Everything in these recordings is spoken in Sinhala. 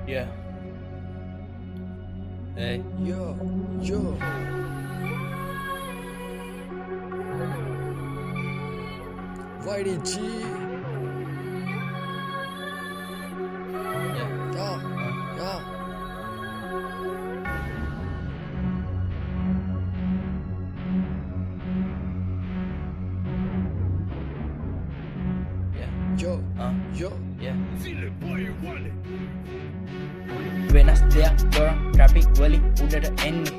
Yeah. Hey. Yo. YDG. Yeah. Yeah. Yeah. Yo. Yeah. වෙනස් දෙයක් කරන් ට්‍රැෆික් වලින් උඩට එන්නේ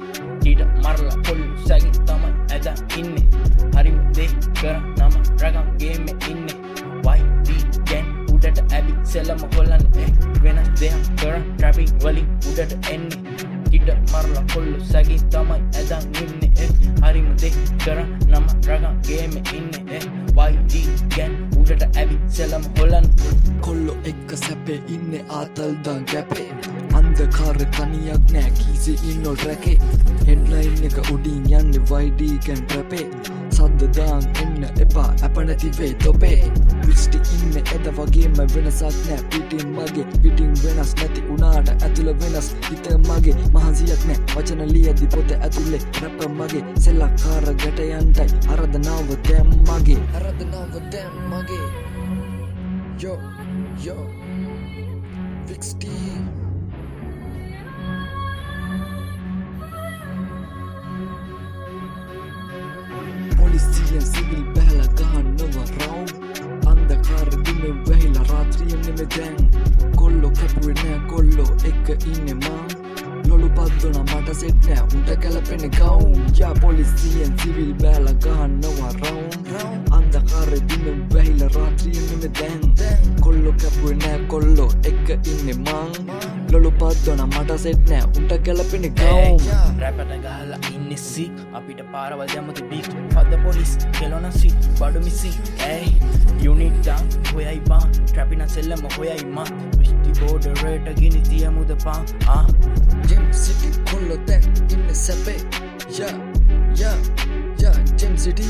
ඊට මරලා පොල් සැගින් තමයි ඇදන් ඉන්නේ හරිම දේ කරන් නම රගම් ගේමේ ඉන්නේ YD ගැන් උඩට ඇවි සෙලම හොලන්නේ වෙනස් දෙයක් කරන් ට්‍රැෆික් වලින් උඩට එන්නේ ඊට මරලා පොල් සැගින් තමයි ඇදන් ඉන්නේ හරිම දේ කරන් නම රගම් ගේමේ ඉන්නේ YD ගැන් උඩට ඇවි සෙලම හොලන්නේ කොල්ලො එක්ක සැපේ ඉන්නේ ආතල්දන් ගැපේ අන්දකාර තනියක් නෑ කීසෙ ඉන්නොල් රැකේ හෙඩ්ලයින් එක උඩින් යන්නේ YD ගැන් රැපේ සද්දදාන් එන්න එපා ඇපනැතිවේ තොපේ විස්ටි ඉන්න එද වගේම වෙනසක් නෑ පිටින් මගේ පිටින් වෙනස් නැති උනාට ඇතුළ වෙනස් හිත මගේ මහන්සියක් නෑ වචන ලියදි පොත ඇතුළේ රැප මගේ සෙල්ලක්කාර ගැටයන්ටයි ආරාධනාව දැම් මගේ Yo Vixty Polisiyen civil bäla gahannava raw Andakar dimme vähila raatriyen neme දැන් කොල්ලෝ කැපුවේ නෑ කොල්ලෝ එක ඉන්නේ මං ලොලු පද්දොන මට සෙට් නෑ උන්ට කැලපෙන ගවුම් යා පොලිසියෙන් සිවිල් බෑලා ගහනවා රවුම් අන්දකාර දිනෙ වැහිලා රාත්‍රියේ නෙමෙ දැන් කොල්ලෝ කැපුවේ නෑ කොල්ලෝ එක ඉන්නේ මං ලොලු පද්දොන මට සෙට් නෑ උන්ට කැලපෙන ගවුම් රැපට ගහලා ඉන්නේ සී අපිට පාරවල් දැම්මති බීක් ෆද්ද පොලිස් කෙලොන සී බඩු මිසි ඇයි යුනිට් ඩාන් හොයයි බා ට්‍රැපින සෙල්ලම හොයයි මා විස්ටි බෝඩරේට ගිනි තියමුද පා Gem City කොල්ලෝ දැන් ඉන්නේ සැපේ Yeah Gem City